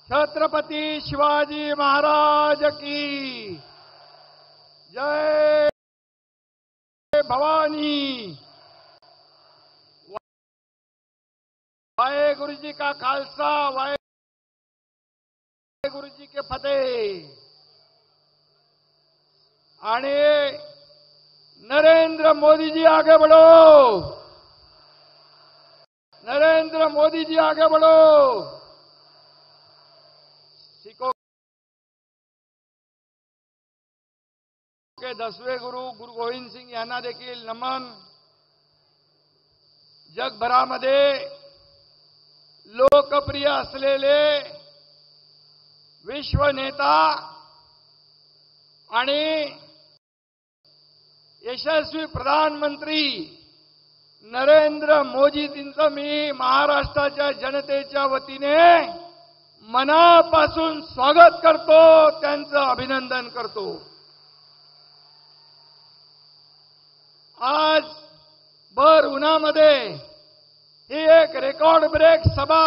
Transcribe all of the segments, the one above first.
छत्रपति शिवाजी महाराज की जय। भवानी। वाहेगुरु जी का खालसा, वाहेगुरु जी के फतेह। आने नरेंद्र मोदी जी आगे बढ़ो, नरेंद्र मोदी जी आगे बढ़ो। सिखों के 10वें गुरु गुरु गोविंद सिंग यांना देखील नमन। जगभरामध्ये लोकप्रिय असलेले विश्व नेता आणि यशस्वी प्रधानमंत्री नरेंद्र मोदीजींचं मी महाराष्ट्राच्या जनतेच्या वतीने मनापासून स्वागत करतो, त्यांचं अभिनंदन करतो। आज भर उन्हामध्ये ही एक रेकॉर्ड ब्रेक सभा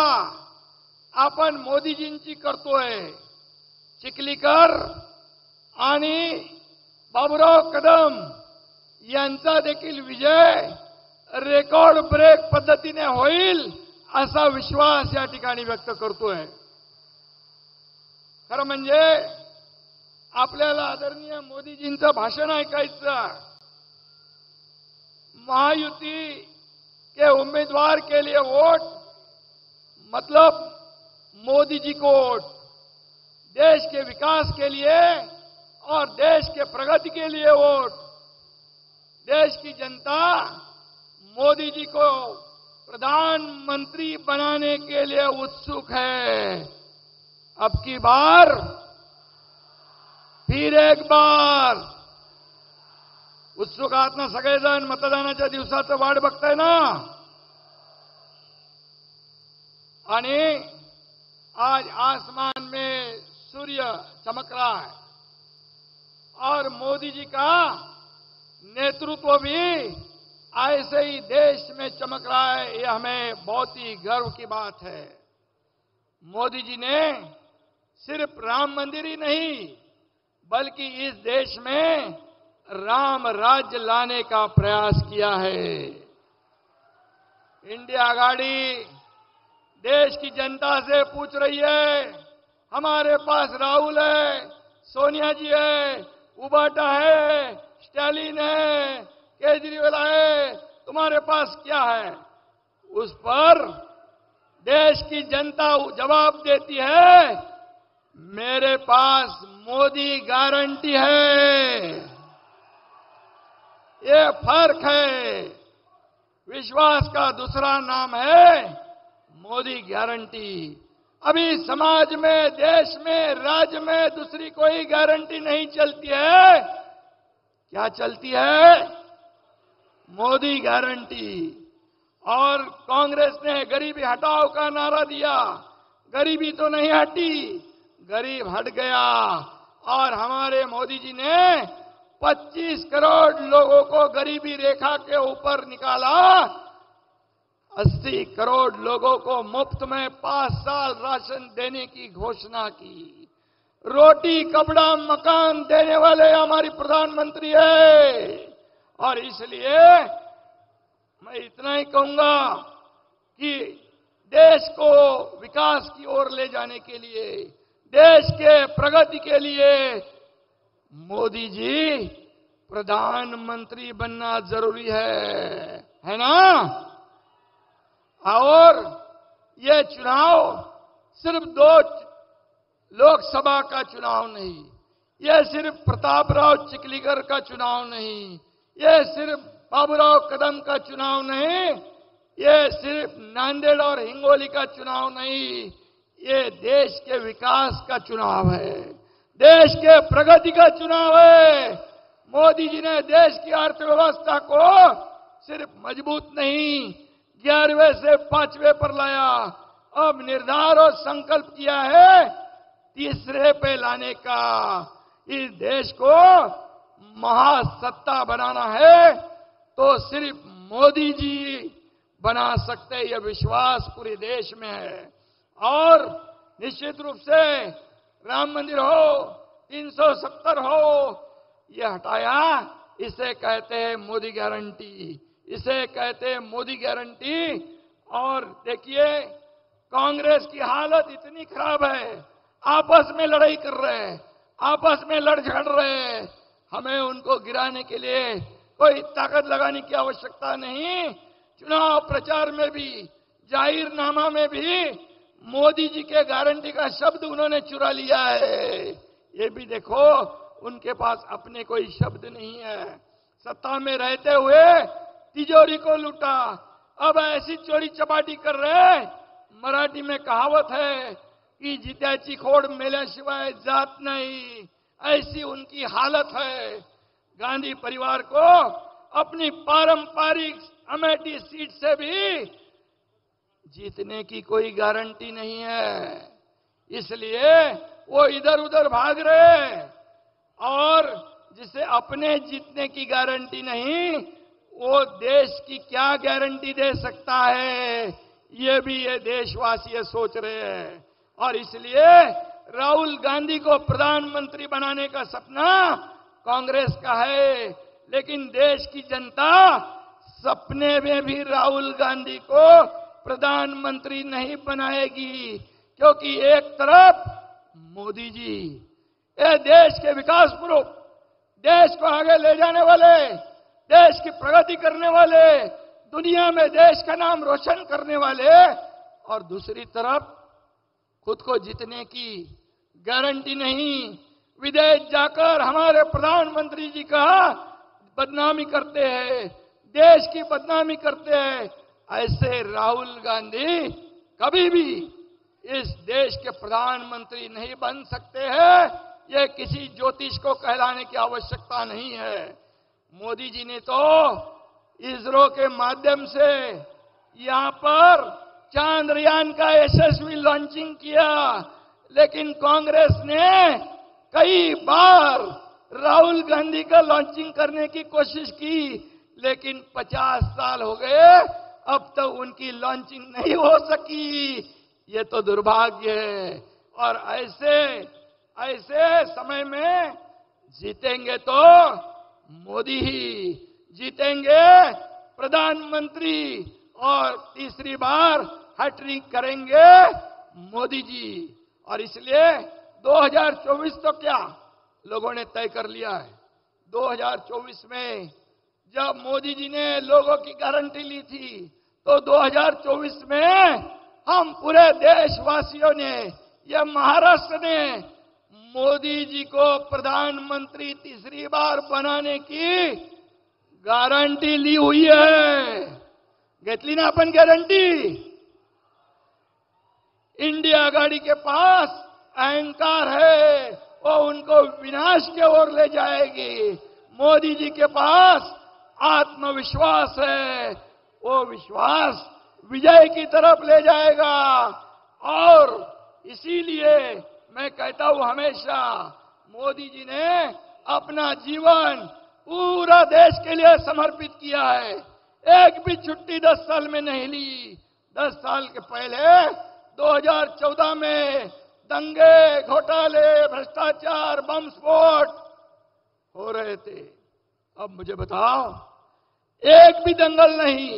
आपण मोदीजींची करतोय। चिखलीकर आणि बाबूराव कदम यांचा देखील विजय रेकॉर्ड ब्रेक पद्धतीने होईल असा विश्वास या ठिकाणी व्यक्त करतोय। खरं म्हणजे आपल्याला आदरणीय मोदीजींचं भाषण ऐकायचं। महायुति के उम्मीदवार के लिए वोट मतलब मोदी जी को वोट, देश के विकास के लिए और देश के प्रगति के लिए वोट। देश की जनता मोदी जी को प्रधानमंत्री बनाने के लिए उत्सुक है। अब की बार फिर एक बार उत्सुक आहात ना सगळेजण? मतदानाच्या दिवसाचं वाट बघताय ना? आणि आज आसमान में सूर्य चमक रहा है और मोदी जी का नेतृत्व भी ऐसे ही देश में चमक रहा है। ये हमें बहुत ही गर्व की बात है। मोदी जी ने सिर्फ राम मंदिर ही नहीं बल्कि इस देश में राम राज्य लाने का प्रयास किया है। इंडिया आघाड़ी देश की जनता से पूछ रही है, हमारे पास राहुल है, सोनिया जी है, उबाटा है, स्टालिन है, केजरीवाल है, तुम्हारे पास क्या है? उस पर देश की जनता जवाब देती है, मेरे पास मोदी गारंटी है। ये फर्क है। विश्वास का दूसरा नाम है मोदी गारंटी। अभी समाज में, देश में, राज्य में दूसरी कोई गारंटी नहीं चलती है। क्या चलती है? मोदी गारंटी। और कांग्रेस ने गरीबी हटाओ का नारा दिया, गरीबी तो नहीं हटी, गरीब हट गया। और हमारे मोदी जी ने 25 करोड़ लोगों को गरीबी रेखा के ऊपर निकाला। 80 करोड़ लोगों को मुफ्त में 5 साल राशन देने की घोषणा की। रोटी, कपड़ा, मकान देने वाले हमारी प्रधानमंत्री है। और इसलिए मैं इतना ही कहूंगा कि देश को विकास की ओर ले जाने के लिए, देश के प्रगति के लिए मोदी जी प्रधानमंत्री बनना जरूरी है ना? और ये चुनाव सिर्फ 2 लोकसभा का चुनाव नहीं, ये सिर्फ प्रतापराव चिखलीकर का चुनाव नहीं, ये सिर्फ बाबूराव कदम का चुनाव नहीं, ये सिर्फ नांदेड़ और हिंगोली का चुनाव नहीं, ये देश के विकास का चुनाव है, देश के प्रगति का चुनाव है। मोदी जी ने देश की अर्थव्यवस्था को सिर्फ मजबूत नहीं 11वें से 5वें पर लाया, अब निर्धार और संकल्प किया है 3रे पे लाने का। इस देश को महासत्ता बनाना है तो सिर्फ मोदी जी बना सकते हैं, यह विश्वास पूरे देश में है। और निश्चित रूप से राम मंदिर हो, 370 हो, ये हटाया। इसे कहते हैं मोदी गारंटी, इसे कहते हैं मोदी गारंटी। और देखिए, कांग्रेस की हालत इतनी खराब है, आपस में लड़ाई कर रहे हैं, आपस में लड़ झगड़ रहे हैं। हमें उनको गिराने के लिए कोई ताकत लगाने की आवश्यकता नहीं। चुनाव प्रचार में भी, जाहिरनामा में भी मोदी जी के गारंटी का शब्द उन्होंने चुरा लिया है। ये भी देखो, उनके पास अपने कोई शब्द नहीं है। सत्ता में रहते हुए तिजोरी को लूटा, अब ऐसी चोरी चपाटी कर रहे। मराठी में कहावत है कि जित्याची खोड मेल्याशिवाय जात नहीं, ऐसी उनकी हालत है। गांधी परिवार को अपनी पारंपरिक अमेठी सीट से भी जीतने की कोई गारंटी नहीं है, इसलिए वो इधर उधर भाग रहे। और जिसे अपने जीतने की गारंटी नहीं, वो देश की क्या गारंटी दे सकता है, ये भी ये देशवासी सोच रहे हैं। और इसलिए राहुल गांधी को प्रधानमंत्री बनाने का सपना कांग्रेस का है, लेकिन देश की जनता सपने में भी राहुल गांधी को प्रधानमंत्री नहीं बनाएगी। क्योंकि एक तरफ मोदी जी, ये देश के विकास पुरुष, देश को आगे ले जाने वाले, देश की प्रगति करने वाले, दुनिया में देश का नाम रोशन करने वाले, और दूसरी तरफ खुद को जीतने की गारंटी नहीं, विदेश जाकर हमारे प्रधानमंत्री जी का बदनामी करते हैं, देश की बदनामी करते हैं। ऐसे राहुल गांधी कभी भी इस देश के प्रधानमंत्री नहीं बन सकते हैं। ये किसी ज्योतिष को कहलाने की आवश्यकता नहीं है। मोदी जी ने तो इसरो के माध्यम से यहां पर चांद्रयान का यशस्वी लॉन्चिंग किया, लेकिन कांग्रेस ने कई बार राहुल गांधी का लॉन्चिंग करने की कोशिश की, लेकिन 50 साल हो गए, अब तक उनकी लॉन्चिंग नहीं हो सकी। ये तो दुर्भाग्य है। और ऐसे समय में जीतेंगे तो मोदी ही जीतेंगे, प्रधानमंत्री, और तीसरी बार हैट्रिक करेंगे मोदी जी। और इसलिए 2024 तो क्या लोगों ने तय कर लिया है। 2024 में जब मोदी जी ने लोगों की गारंटी ली थी, तो 2024 में हम पूरे देशवासियों ने, यह महाराष्ट्र ने मोदी जी को प्रधानमंत्री तीसरी बार बनाने की गारंटी ली हुई है। घेतली ना अपन गारंटी। इंडिया आघाड़ी के पास अहंकार है, वो उनको विनाश की ओर ले जाएगी। मोदी जी के पास आत्मविश्वास है, वो विश्वास विजय की तरफ ले जाएगा। और इसीलिए मैं कहता हूं, हमेशा मोदी जी ने अपना जीवन पूरा देश के लिए समर्पित किया है। एक भी छुट्टी 10 साल में नहीं ली। 10 साल के पहले 2014 में दंगे, घोटाले, भ्रष्टाचार, बम स्फोट हो रहे थे। अब मुझे बताओ, एक भी दंगल नहीं,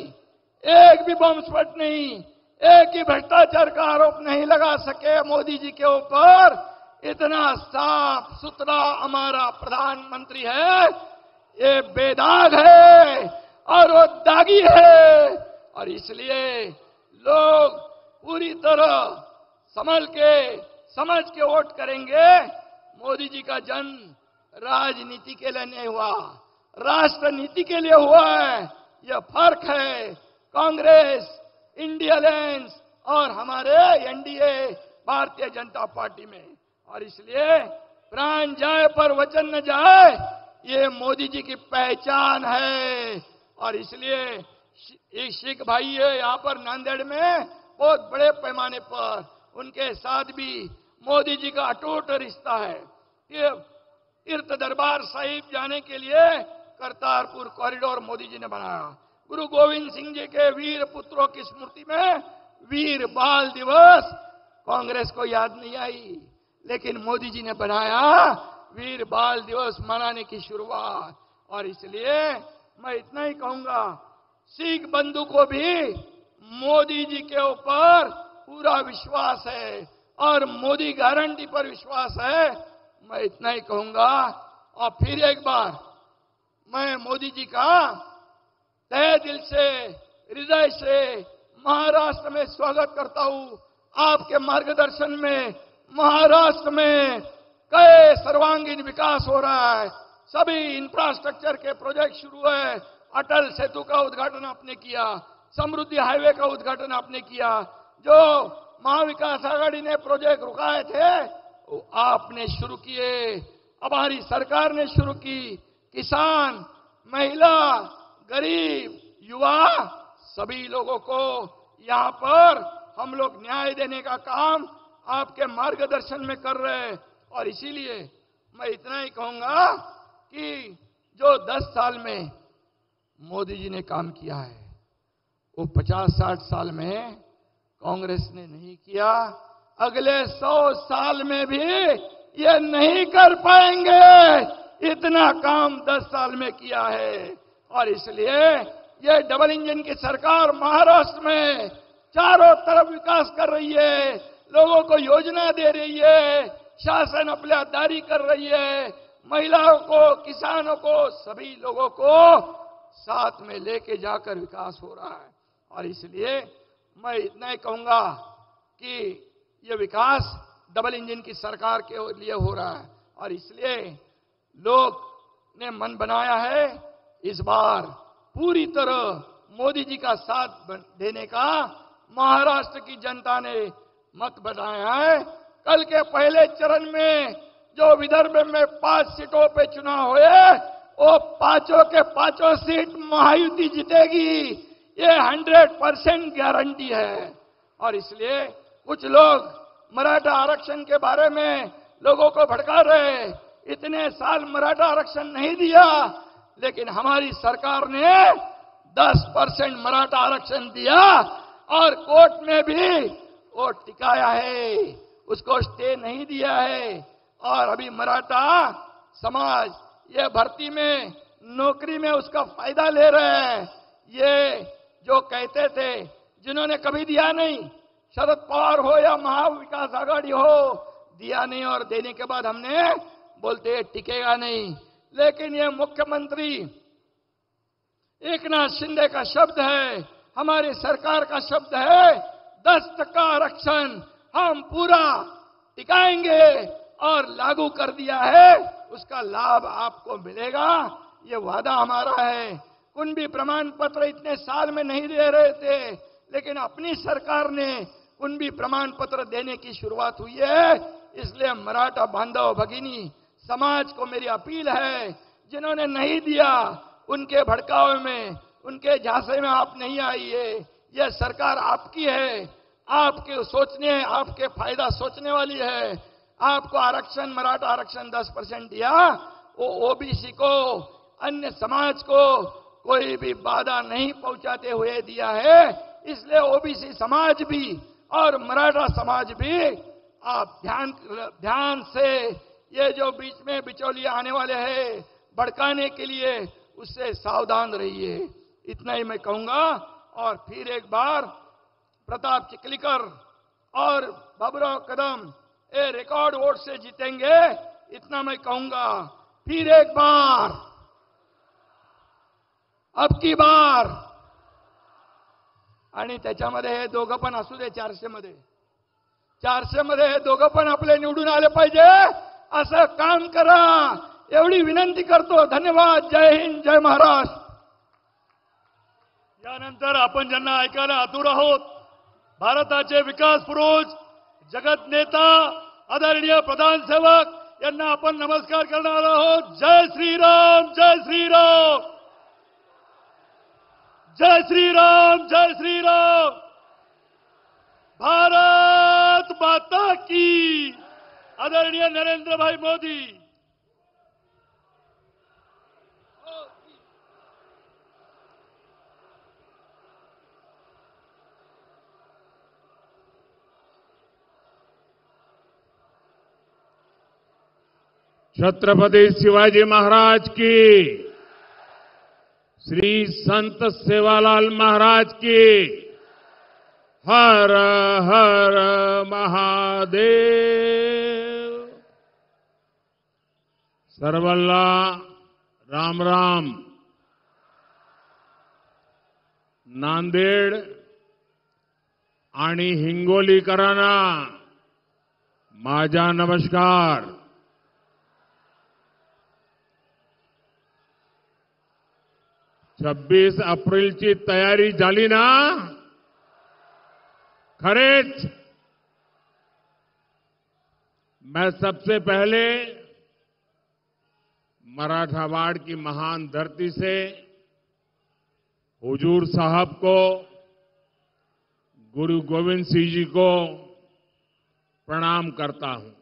एक भी बम स्फोट नहीं, एक ही भ्रष्टाचार का आरोप नहीं लगा सके मोदी जी के ऊपर। इतना साफ सुथरा हमारा प्रधानमंत्री है, ये बेदाग है और वो दागी है। और इसलिए लोग पूरी तरह समझ के वोट करेंगे। मोदी जी का जन्म राजनीति के लिए नहीं हुआ, राष्ट्र नीति के लिए हुआ है। यह फर्क है कांग्रेस, इंडिया अलायंस और हमारे एनडीए भारतीय जनता पार्टी में। और इसलिए प्राण जाए पर वचन न जाए, ये मोदी जी की पहचान है। और इसलिए एक सिख भाई है यहां पर नांदेड़ में, बहुत बड़े पैमाने पर उनके साथ भी मोदी जी का अटूट रिश्ता है। ये तीर्थ दरबार साहिब जाने के लिए करतारपुर कॉरिडोर मोदी जी ने बनाया। गुरु गोविंद सिंह जी के वीर पुत्रों की स्मृति में वीर बाल दिवस कांग्रेस को याद नहीं आई, लेकिन मोदी जी ने बनाया वीर बाल दिवस मनाने की शुरुआत। और इसलिए मैं इतना ही कहूंगा, सिख बंधु को भी मोदी जी के ऊपर पूरा विश्वास है और मोदी गारंटी पर विश्वास है। मैं इतना ही कहूंगा और फिर एक बार मैं मोदी जी का तहे दिल से, हृदय से महाराष्ट्र में स्वागत करता हूं। आपके मार्गदर्शन में महाराष्ट्र में कई सर्वांगीण विकास हो रहा है, सभी इंफ्रास्ट्रक्चर के प्रोजेक्ट शुरू है। अटल सेतु का उद्घाटन आपने किया, समृद्धि हाईवे का उद्घाटन आपने किया, जो महाविकास आघाड़ी ने प्रोजेक्ट रुकाए थे वो आपने शुरू किए, हमारी सरकार ने शुरू की। किसान, महिला, गरीब, युवा सभी लोगों को यहां पर हम लोग न्याय देने का काम आपके मार्गदर्शन में कर रहे हैं। और इसीलिए मैं इतना ही कहूंगा कि जो 10 साल में मोदी जी ने काम किया है वो 50-60 साल में कांग्रेस ने नहीं किया, अगले 100 साल में भी ये नहीं कर पाएंगे। इतना काम 10 साल में किया है। और इसलिए ये डबल इंजन की सरकार महाराष्ट्र में चारों तरफ विकास कर रही है, लोगों को योजना दे रही है, शासन अपलियादारी कर रही है, महिलाओं को, किसानों को, सभी लोगों को साथ में लेके जाकर विकास हो रहा है। और इसलिए मैं इतना ही कहूंगा कि ये विकास डबल इंजन की सरकार के लिए हो रहा है। और इसलिए लोग ने मन बनाया है इस बार पूरी तरह मोदी जी का साथ देने का महाराष्ट्र की जनता ने मत बनाया है। कल के पहले चरण में जो विदर्भ में 5 सीटों पे चुनाव हुए वो पांचों के पांचों सीट महायुति जीतेगी, ये 100% गारंटी है। और इसलिए कुछ लोग मराठा आरक्षण के बारे में लोगों को भड़का रहे, इतने साल मराठा आरक्षण नहीं दिया, लेकिन हमारी सरकार ने 10% मराठा आरक्षण दिया और कोर्ट में भी वो टिकाया है, उसको स्टे नहीं दिया है। और अभी मराठा समाज ये भर्ती में, नौकरी में उसका फायदा ले रहे हैं। ये जो कहते थे, जिन्होंने कभी दिया नहीं, शरद पवार हो या महाविकास आघाड़ी हो, दिया नहीं और देने के बाद हमने बोलते टिकेगा नहीं। लेकिन ये मुख्यमंत्री एकनाथ शिंदे का शब्द है, हमारी सरकार का शब्द है, 10% आरक्षण हम पूरा टिकाएंगे और लागू कर दिया है, उसका लाभ आपको मिलेगा, ये वादा हमारा है। कुंभी प्रमाण पत्र इतने साल में नहीं दे रहे थे, लेकिन अपनी सरकार ने कुंभी प्रमाण पत्र देने की शुरुआत हुई है। इसलिए मराठा बांधव भगिनी समाज को मेरी अपील है, जिन्होंने नहीं दिया उनके भड़कावे में, उनके झांसे में आप नहीं आइए। यह सरकार आपकी है, आपके सोचने, आपके फायदा सोचने वाली है। आपको आरक्षण, मराठा आरक्षण 10% दिया, वो ओबीसी को, अन्य समाज को कोई भी बाधा नहीं पहुंचाते हुए दिया है। इसलिए ओबीसी समाज भी और मराठा समाज भी आप ध्यान से ये जो बीच में बिचौलिए आने वाले हैं भड़काने के लिए, उससे सावधान रहिए। इतना ही मैं कहूंगा। और फिर एक बार प्रताप चिखलीकर और बाबूराव कदम ये रिकॉर्ड वोट से जीतेंगे, इतना मैं कहूंगा। फिर एक बार, अब की बार, आणि त्याच्यामध्ये हे दोघं पण असू दे 400 मध्ये हे दोघं पण आपले निवडून आले पाहिजे, असं काम करा एवढी विनंती करतो। धन्यवाद। जय हिंद, जय महाराष्ट्र। यानंतर आपण ज्यांना ऐकायला आतुर आहोत, भारताचे विकास पुरुष, जगत नेता, आदरणीय प्रधान सेवक यांना आपण नमस्कार करणार आहोत। जय श्रीराम, जय श्रीराम, जय श्रीराम, जय श्रीराम। भारत माता की। आदरणीय नरेंद्र भाई मोदी। छत्रपति शिवाजी महाराज की, श्री संत सेवालाल महाराज की, हर हर महादेव। सर्वल्ला राम राम। नांदेड आणि हिंगोलीकरांना माझा नमस्कार। 26 एप्रिलची तयारी झाली ना? खरेच मैं सबसे पहले मराठावाड़ की महान धरती से हुजूर साहब को, गुरु गोविंद सिंह जी को प्रणाम करता हूं।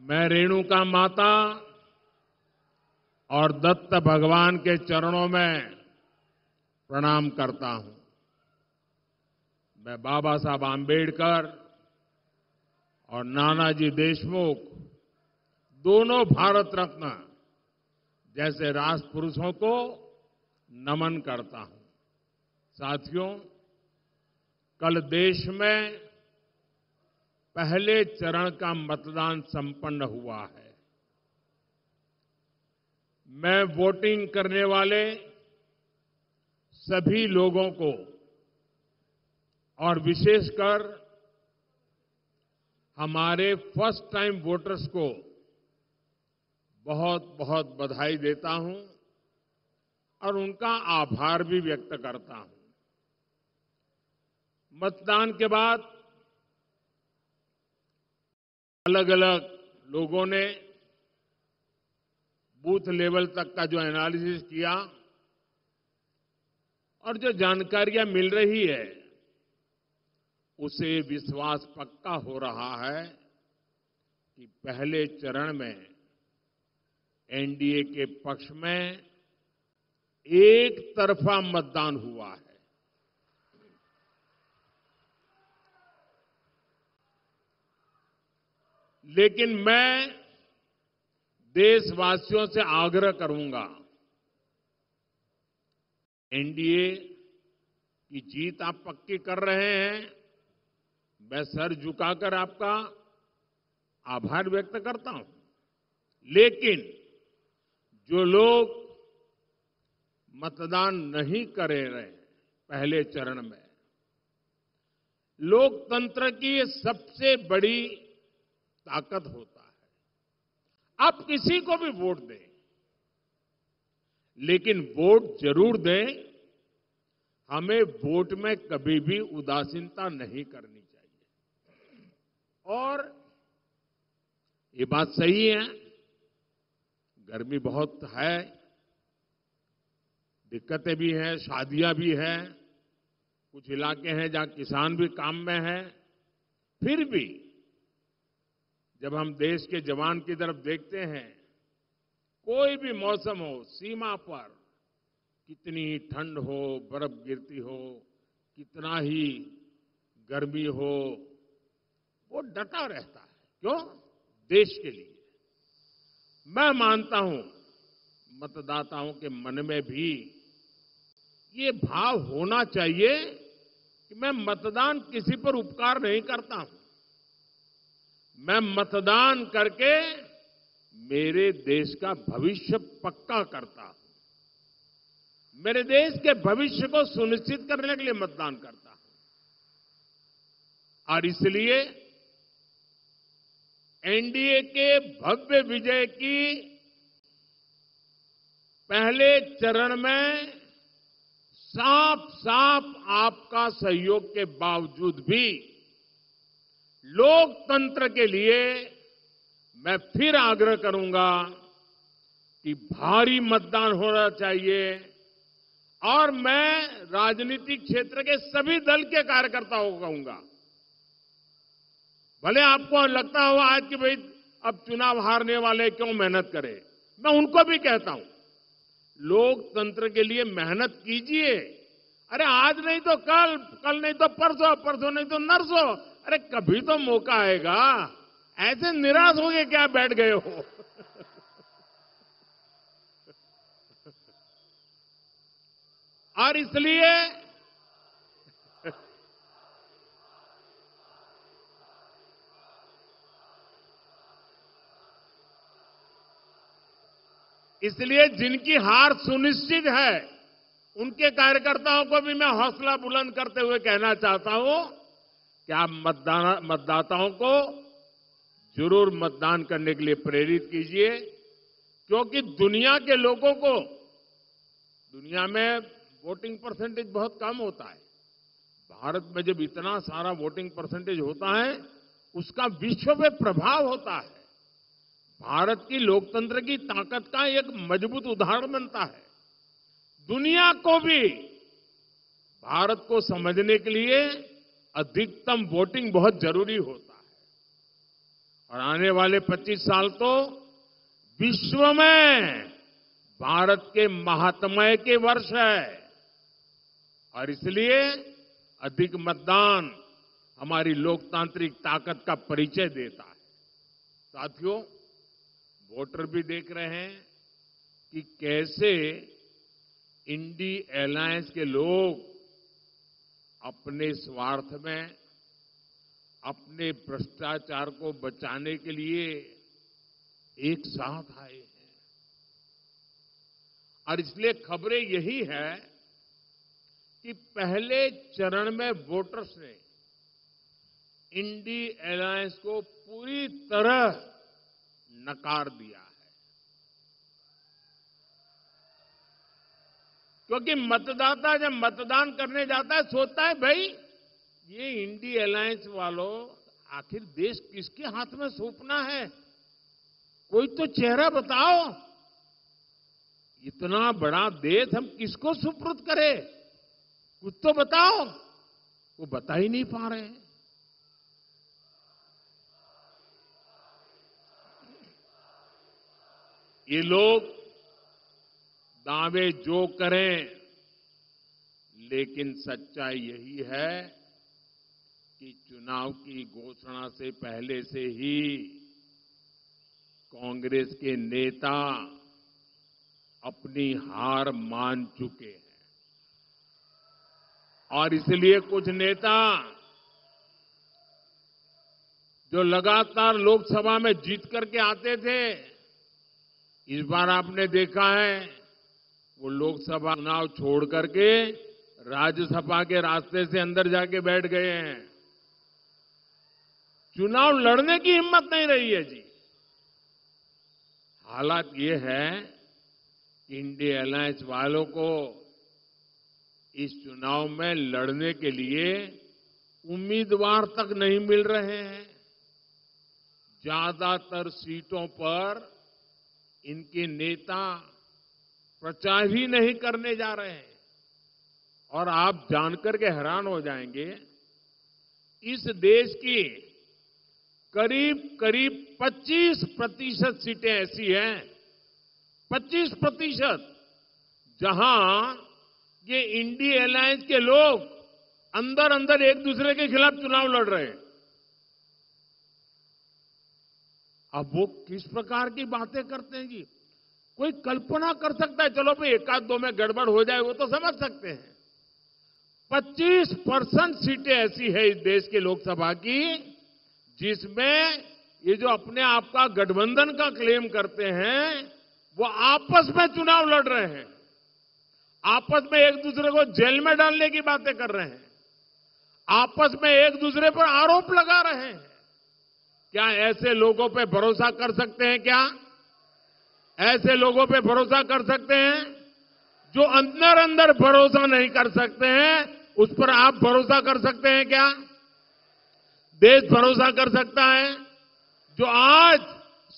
मैं रेणुका माता और दत्त भगवान के चरणों में प्रणाम करता हूं। मैं बाबा साहब आंबेडकर और नानाजी देशमुख, दोनों भारत रत्न जैसे राष्ट्रपुरुषों को नमन करता हूं। साथियों, कल देश में पहले चरण का मतदान संपन्न हुआ है। मैं वोटिंग करने वाले सभी लोगों को और विशेषकर हमारे फर्स्ट टाइम वोटर्स को बहुत बहुत बधाई देता हूं और उनका आभार भी व्यक्त करता हूं। मतदान के बाद अलग अलग लोगों ने बूथ लेवल तक का जो एनालिसिस किया और जो जानकारियां मिल रही है, उसे विश्वास पक्का हो रहा है कि पहले चरण में एनडीए के पक्ष में एक तरफा मतदान हुआ है। लेकिन मैं देशवासियों से आग्रह करूंगा, एनडीए की जीत आप पक्की कर रहे हैं, मैं सर झुकाकर आपका आभार व्यक्त करता हूं। लेकिन जो लोग मतदान नहीं करे रहे पहले चरण में, लोकतंत्र की ये सबसे बड़ी ताकत होता है। आप किसी को भी वोट दें, लेकिन वोट जरूर दें। हमें वोट में कभी भी उदासीनता नहीं करनी चाहिए। और ये बात सही है, गर्मी बहुत है, दिक्कतें भी हैं, शादियां भी हैं, कुछ इलाके हैं जहां किसान भी काम में हैं। फिर भी जब हम देश के जवान की तरफ देखते हैं, कोई भी मौसम हो, सीमा पर कितनी ही ठंड हो, बर्फ गिरती हो, कितना ही गर्मी हो, वो डटा रहता है। क्यों? देश के लिए। मैं मानता हूं मतदाताओं के मन में भी ये भाव होना चाहिए कि मैं मतदान किसी पर उपकार नहीं करता हूं, मैं मतदान करके मेरे देश का भविष्य पक्का करता हूं, मेरे देश के भविष्य को सुनिश्चित करने के लिए मतदान करता हूं। और इसलिए एनडीए के भव्य विजय की पहले चरण में साफ साफ आपका सहयोग के बावजूद भी लोकतंत्र के लिए मैं फिर आग्रह करूंगा कि भारी मतदान होना चाहिए। और मैं राजनीतिक क्षेत्र के सभी दल के कार्यकर्ताओं को कहूंगा, भले आपको लगता हो आज कि भाई अब चुनाव हारने वाले क्यों मेहनत करें, मैं उनको भी कहता हूं, लोकतंत्र के लिए मेहनत कीजिए। अरे आज नहीं तो कल, कल नहीं तो परसों, परसों नहीं तो नरसों, अरे कभी तो मौका आएगा। ऐसे निराश हो गए क्या बैठ गए हो? और इसलिए जिनकी हार सुनिश्चित है उनके कार्यकर्ताओं को भी मैं हौसला बुलंद करते हुए कहना चाहता हूं कि आप मतदाताओं को जरूर मतदान करने के लिए प्रेरित कीजिए, क्योंकि दुनिया के लोगों को, दुनिया में वोटिंग परसेंटेज बहुत कम होता है। भारत में जब इतना सारा वोटिंग परसेंटेज होता है, उसका विश्व में प्रभाव होता है। भारत की लोकतंत्र की ताकत का एक मजबूत उदाहरण बनता है। दुनिया को भी भारत को समझने के लिए अधिकतम वोटिंग बहुत जरूरी होता है। और आने वाले 25 साल तो विश्व में भारत के महात्म्य के वर्ष है, और इसलिए अधिक मतदान हमारी लोकतांत्रिक ताकत का परिचय देता है। साथियों, वोटर भी देख रहे हैं कि कैसे इंडी अलायंस के लोग अपने स्वार्थ में, अपने भ्रष्टाचार को बचाने के लिए एक साथ आए हैं। और इसलिए खबरें यही है कि पहले चरण में वोटर्स ने इंडी अलायंस को पूरी तरह नकार दिया है, क्योंकि मतदाता जब मतदान करने जाता है सोचता है भाई ये इंडी अलायंस वालों आखिर देश किसके हाथ में सौंपना है, कोई तो चेहरा बताओ, इतना बड़ा देश हम किसको सुपुर्द करें, कुछ तो बताओ। वो बता ही नहीं पा रहे हैं। ये लोग दावे जो करें, लेकिन सच्चाई यही है कि चुनाव की घोषणा से पहले से ही कांग्रेस के नेता अपनी हार मान चुके हैं। और इसलिए कुछ नेता जो लगातार लोकसभा में जीत करके आते थे, इस बार आपने देखा है वो लोकसभा चुनाव छोड़ करके राज्यसभा के रास्ते से अंदर जाके बैठ गए हैं। चुनाव लड़ने की हिम्मत नहीं रही है जी। हालात ये है कि इंडिया अलायंस वालों को इस चुनाव में लड़ने के लिए उम्मीदवार तक नहीं मिल रहे हैं। ज्यादातर सीटों पर इनके नेता प्रचार ही नहीं करने जा रहे हैं। और आप जानकर के हैरान हो जाएंगे, इस देश की करीब करीब 25% सीटें ऐसी हैं, 25%, जहां ये इंडिया अलायंस के लोग अंदर अंदर एक दूसरे के खिलाफ चुनाव लड़ रहे हैं। अब वो किस प्रकार की बातें करते हैं जी, कोई कल्पना कर सकता है, चलो भाई एक आध दो में गड़बड़ हो जाए वो तो समझ सकते हैं। 25% सीटें ऐसी है इस देश के लोकसभा की जिसमें ये जो अपने आप का गठबंधन का क्लेम करते हैं वो आपस में चुनाव लड़ रहे हैं, आपस में एक दूसरे को जेल में डालने की बातें कर रहे हैं, आपस में एक दूसरे पर आरोप लगा रहे हैं। क्या ऐसे लोगों पे भरोसा कर सकते हैं? क्या ऐसे लोगों पे भरोसा कर सकते हैं? जो अंदर अंदर भरोसा नहीं कर सकते हैं उस पर आप भरोसा कर सकते हैं क्या? देश भरोसा कर सकता है? जो आज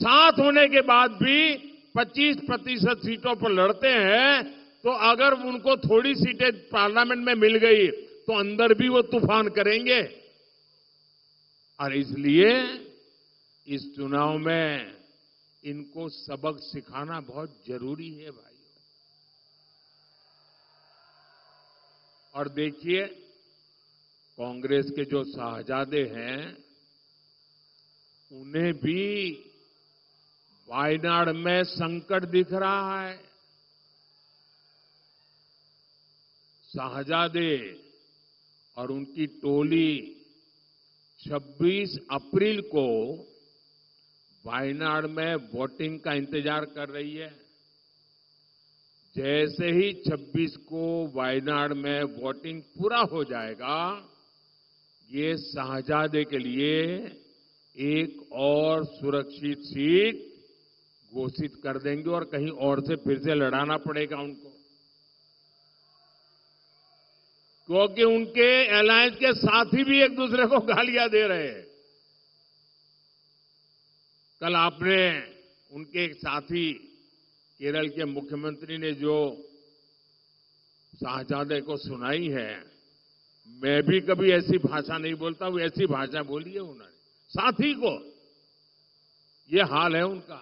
साथ होने के बाद भी 25% सीटों पर लड़ते हैं, तो अगर उनको थोड़ी सीटें पार्लियामेंट में मिल गई तो अंदर भी वो तूफान करेंगे। और इसलिए इस चुनाव में इनको सबक सिखाना बहुत जरूरी है भाइयों। और देखिए, कांग्रेस के जो शाहजादे हैं उन्हें भी वायनाड में संकट दिख रहा है। शाहजादे और उनकी टोली 26 अप्रैल को वायनाड में वोटिंग का इंतजार कर रही है। जैसे ही 26 को वायनाड में वोटिंग पूरा हो जाएगा, ये शाहजादे के लिए एक और सुरक्षित सीट घोषित कर देंगे और कहीं और से फिर से लड़ाना पड़ेगा उनको, क्योंकि उनके अलायंस के साथी भी एक दूसरे को गालियां दे रहे हैं। कल आपने उनके एक साथी केरल के मुख्यमंत्री ने जो शाहजादे को सुनाई है, मैं भी कभी ऐसी भाषा नहीं बोलता हूं, ऐसी भाषा बोली है उन्होंने साथी को। ये हाल है उनका।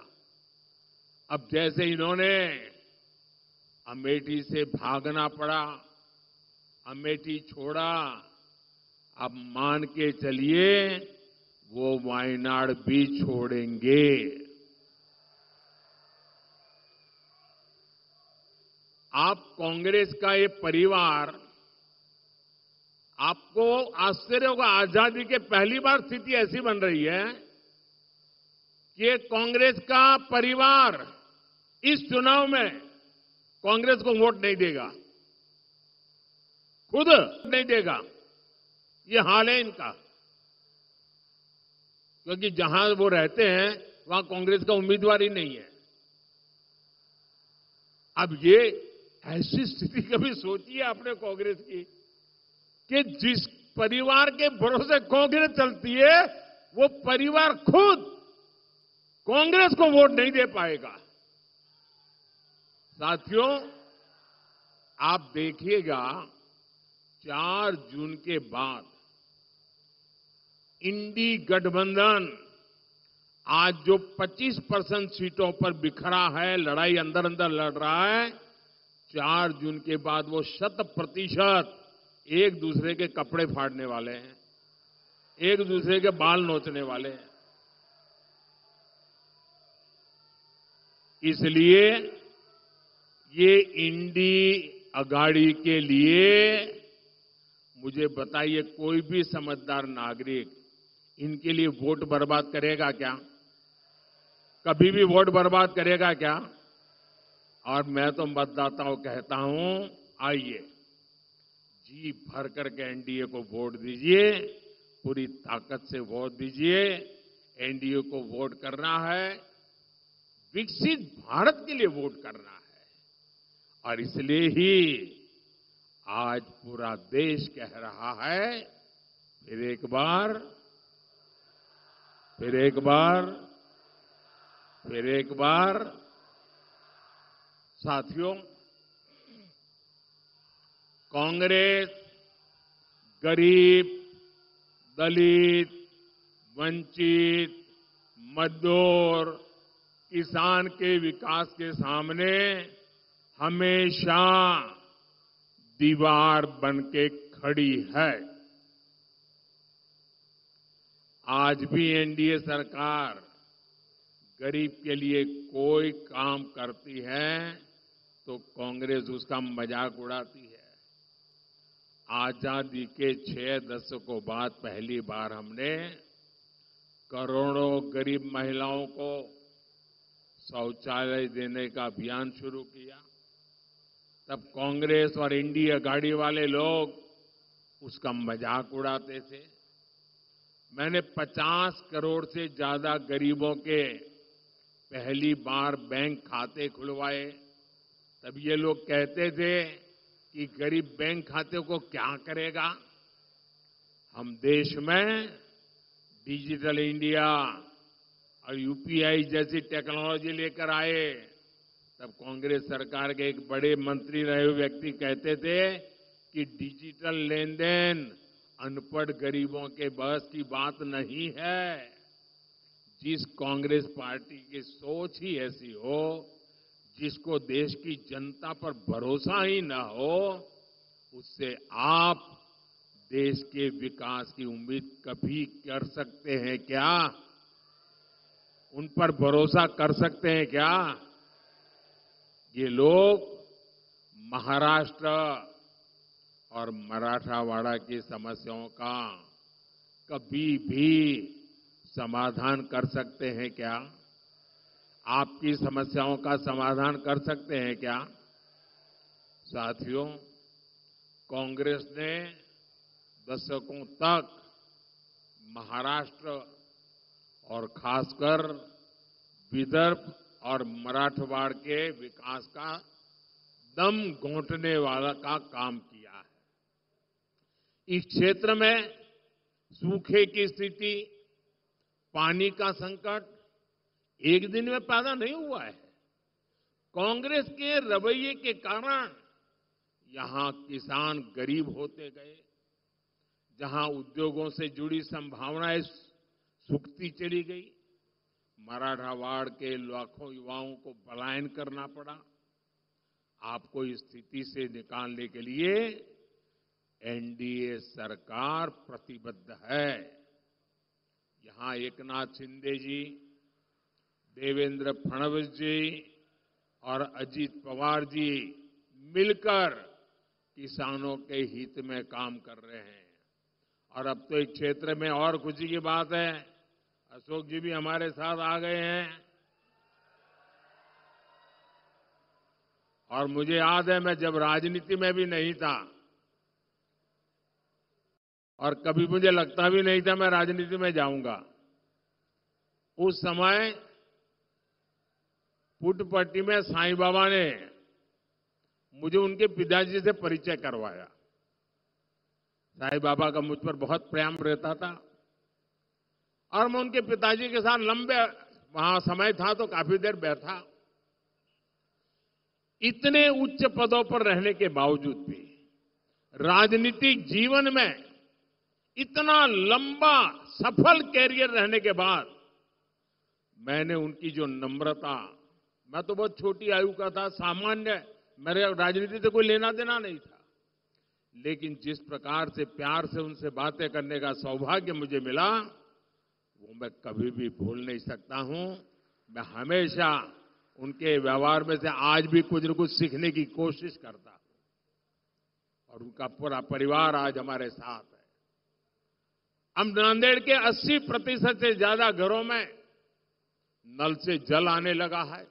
अब जैसे इन्होंने अमेठी से भागना पड़ा, अमेठी छोड़ा, अब मान के चलिए वो वायनाड भी छोड़ेंगे। आप कांग्रेस का ये परिवार, आपको आश्चर्य होगा, आजादी के पहली बार स्थिति ऐसी बन रही है कि कांग्रेस का परिवार इस चुनाव में कांग्रेस को वोट नहीं देगा, खुद नहीं देगा। ये हाल है इनका, क्योंकि जहां वो रहते हैं वहां कांग्रेस का उम्मीदवार ही नहीं है। अब ये ऐसी स्थिति कभी सोची है आपने कांग्रेस की कि जिस परिवार के भरोसे कांग्रेस चलती है, वो परिवार खुद कांग्रेस को वोट नहीं दे पाएगा। साथियों, आप देखिएगा 4 जून के बाद इंडी गठबंधन आज जो 25% सीटों पर बिखरा है, लड़ाई अंदर अंदर लड़ रहा है, 4 जून के बाद वो 100% एक दूसरे के कपड़े फाड़ने वाले हैं, एक दूसरे के बाल नोचने वाले हैं। इसलिए ये इंडी अगाड़ी के लिए मुझे बताइए, कोई भी समझदार नागरिक इनके लिए वोट बर्बाद करेगा क्या? कभी भी वोट बर्बाद करेगा क्या? और मैं तो मतदाताओं कहता हूं, आइए जी भर करके एनडीए को वोट दीजिए, पूरी ताकत से वोट दीजिए। एनडीए को वोट करना है, विकसित भारत के लिए वोट करना है। और इसलिए ही आज पूरा देश कह रहा है, फिर एक बार, फिर एक बार, फिर एक बार। साथियों, कांग्रेस गरीब, दलित, वंचित, मजदूर, किसान के विकास के सामने हमेशा दीवार बन के खड़ी है। आज भी एनडीए सरकार गरीब के लिए कोई काम करती है तो कांग्रेस उसका मजाक उड़ाती है। आजादी के 6 दशकों बाद पहली बार हमने करोड़ों गरीब महिलाओं को शौचालय देने का अभियान शुरू किया। तब कांग्रेस और इंडिया गाड़ी वाले लोग उसका मजाक उड़ाते थे। मैंने 50 करोड़ से ज्यादा गरीबों के पहली बार बैंक खाते खुलवाए। तब ये लोग कहते थे कि गरीब बैंक खाते को क्या करेगा। हम देश में डिजिटल इंडिया और यूपीआई जैसी टेक्नोलॉजी लेकर आए। तब कांग्रेस सरकार के एक बड़े मंत्री रहे हुए व्यक्ति कहते थे कि डिजिटल लेन देन अनपढ़ गरीबों के बस की बात नहीं है। जिस कांग्रेस पार्टी की सोच ही ऐसी हो, जिसको देश की जनता पर भरोसा ही न हो, उससे आप देश के विकास की उम्मीद कभी कर सकते हैं क्या? उन पर भरोसा कर सकते हैं क्या? ये लोग महाराष्ट्र और मराठवाड़ा की समस्याओं का कभी भी समाधान कर सकते हैं क्या? आपकी समस्याओं का समाधान कर सकते हैं क्या? साथियों, कांग्रेस ने दशकों तक महाराष्ट्र और खासकर विदर्भ और मराठवाड़ के विकास का दम घोंटने वाला का काम किया है। इस क्षेत्र में सूखे की स्थिति, पानी का संकट एक दिन में पैदा नहीं हुआ है। कांग्रेस के रवैये के कारण यहां किसान गरीब होते गए, जहां उद्योगों से जुड़ी संभावनाएं सूखती चली गई, मराठवाड़ के लाखों युवाओं को पलायन करना पड़ा। आपको इस स्थिति से निकालने के लिए एनडीए सरकार प्रतिबद्ध है। यहां एकनाथ शिंदे जी, देवेंद्र फडणवीस जी और अजीत पवार जी मिलकर किसानों के हित में काम कर रहे हैं। और अब तो एक क्षेत्र में और खुशी की बात है, अशोक जी भी हमारे साथ आ गए हैं। और मुझे याद है, मैं जब राजनीति में भी नहीं था और कभी मुझे लगता भी नहीं था मैं राजनीति में जाऊंगा, उस समय पुट्टपट्टी में साईं बाबा ने मुझे उनके पिताजी से परिचय करवाया। साईं बाबा का मुझ पर बहुत प्रेम रहता था और मैं उनके पिताजी के साथ लंबे वहां समय था तो काफी देर बैठा। इतने उच्च पदों पर रहने के बावजूद भी राजनीतिक जीवन में इतना लंबा सफल कैरियर रहने के बाद मैंने उनकी जो नम्रता, मैं तो बहुत छोटी आयु का था, सामान्य, मेरे राजनीति से कोई लेना देना नहीं था, लेकिन जिस प्रकार से प्यार से उनसे बातें करने का सौभाग्य मुझे मिला वो मैं कभी भी भूल नहीं सकता हूं। मैं हमेशा उनके व्यवहार में से आज भी कुछ न कुछ सीखने की कोशिश करता हूं और उनका पूरा परिवार आज हमारे साथ है। हम नांदेड़ के 80% से ज्यादा घरों में नल से जल आने लगा है।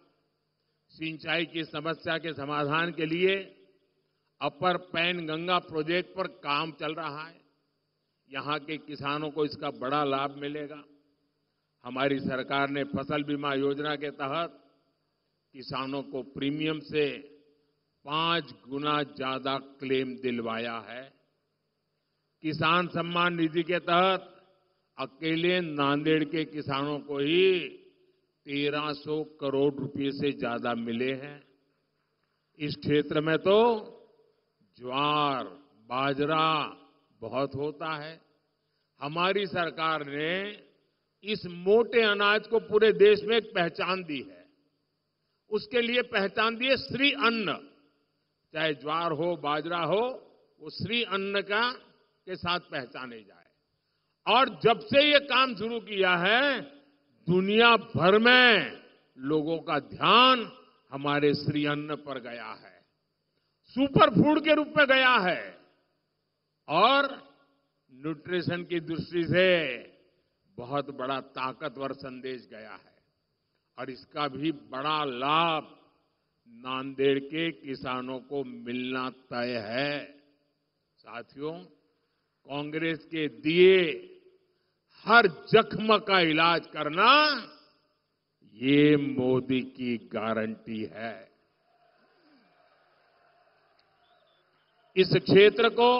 सिंचाई की समस्या के समाधान के लिए अपर पैन गंगा प्रोजेक्ट पर काम चल रहा है। यहां के किसानों को इसका बड़ा लाभ मिलेगा। हमारी सरकार ने फसल बीमा योजना के तहत किसानों को प्रीमियम से 5 गुना ज्यादा क्लेम दिलवाया है। किसान सम्मान निधि के तहत अकेले नांदेड़ के किसानों को ही 1300 करोड़ रुपए से ज्यादा मिले हैं। इस क्षेत्र में तो ज्वार, बाजरा बहुत होता है। हमारी सरकार ने इस मोटे अनाज को पूरे देश में एक पहचान दी है। उसके लिए पहचान दी है श्री अन्न। चाहे ज्वार हो, बाजरा हो, वो श्री अन्न का के साथ पहचाने जाए। और जब से ये काम शुरू किया है, दुनिया भर में लोगों का ध्यान हमारे श्री अन्न पर गया है, सुपर फूड के रूप में गया है और न्यूट्रिशन की दृष्टि से बहुत बड़ा ताकतवर संदेश गया है। और इसका भी बड़ा लाभ नांदेड़ के किसानों को मिलना तय है। साथियों, कांग्रेस के दिए हर जख्म का इलाज करना ये मोदी की गारंटी है। इस क्षेत्र को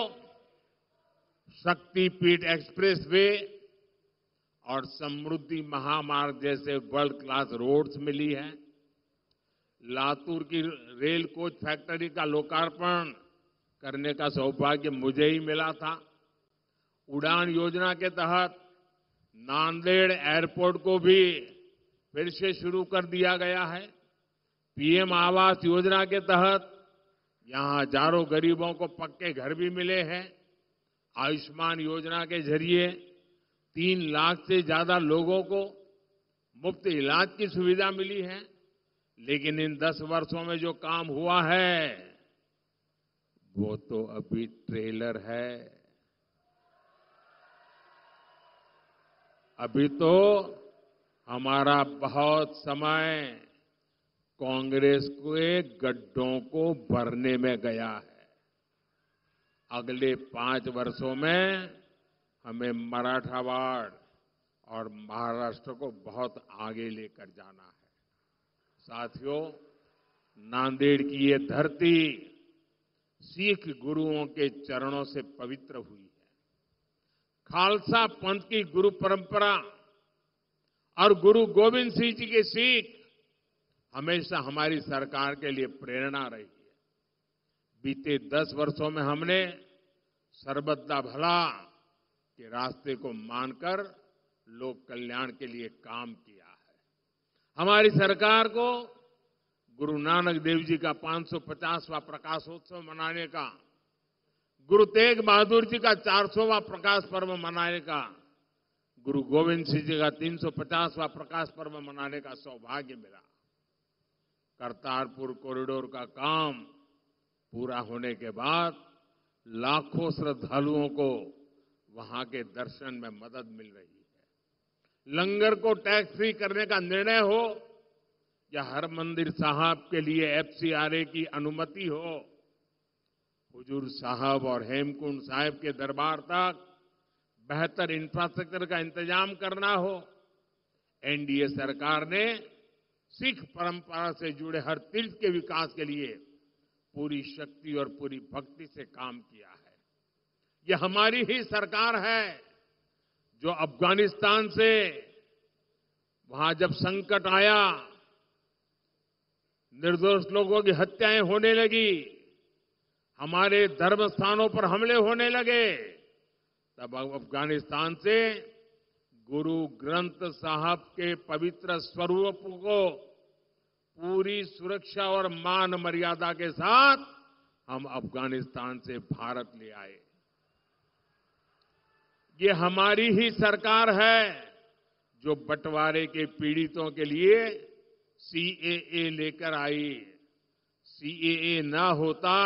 शक्तिपीठ एक्सप्रेसवे और समृद्धि महामार्ग जैसे वर्ल्ड क्लास रोड्स मिली है। लातूर की रेल कोच फैक्ट्री का लोकार्पण करने का सौभाग्य मुझे ही मिला था। उड़ान योजना के तहत नांदेड़ एयरपोर्ट को भी फिर से शुरू कर दिया गया है। पीएम आवास योजना के तहत यहां हजारों गरीबों को पक्के घर भी मिले हैं। आयुष्मान योजना के जरिए 3 लाख से ज्यादा लोगों को मुफ्त इलाज की सुविधा मिली है, लेकिन इन 10 वर्षों में जो काम हुआ है वो तो अभी ट्रेलर है। अभी तो हमारा बहुत समय कांग्रेस के गड्ढों को भरने में गया है। अगले 5 वर्षों में हमें मराठवाड़ और महाराष्ट्र को बहुत आगे लेकर जाना है। साथियों, नांदेड़ की ये धरती सिख गुरुओं के चरणों से पवित्र हुई है। खालसा पंथ की गुरु परंपरा और गुरु गोविंद सिंह जी की सीख हमेशा हमारी सरकार के लिए प्रेरणा रही है। बीते 10 वर्षों में हमने सर्वदा भला के रास्ते को मानकर लोक कल्याण के लिए काम किया है। हमारी सरकार को गुरु नानक देव जी का 550वां प्रकाशोत्सव मनाने का, गुरु तेग बहादुर जी का 400वां प्रकाश पर्व मनाने का, गुरु गोविंद सिंह जी का 350वां प्रकाश पर्व मनाने का सौभाग्य मिला। करतारपुर कॉरिडोर का काम पूरा होने के बाद लाखों श्रद्धालुओं को वहां के दर्शन में मदद मिल रही है। लंगर को टैक्स फ्री करने का निर्णय हो या हर मंदिर साहब के लिए एफसीआरए की अनुमति हो, हुजूर साहब और हेमकुंड साहिब के दरबार तक बेहतर इंफ्रास्ट्रक्चर का इंतजाम करना हो, एनडीए सरकार ने सिख परंपरा से जुड़े हर तीर्थ के विकास के लिए पूरी शक्ति और पूरी भक्ति से काम किया है। यह हमारी ही सरकार है जो अफगानिस्तान से वहां जब संकट आया, निर्दोष लोगों की हत्याएं होने लगी, हमारे धर्म स्थानों पर हमले होने लगे, तब अफगानिस्तान से गुरु ग्रंथ साहब के पवित्र स्वरूप को पूरी सुरक्षा और मान मर्यादा के साथ हम अफगानिस्तान से भारत ले आए। ये हमारी ही सरकार है जो बंटवारे के पीड़ितों के लिए सीएए लेकर आई। सीएए ना होता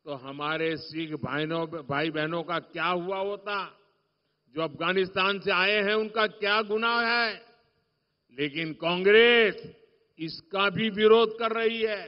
तो हमारे सिख भाई बहनों का क्या हुआ होता, जो अफगानिस्तान से आए हैं उनका क्या गुनाह है। लेकिन कांग्रेस इसका भी विरोध कर रही है।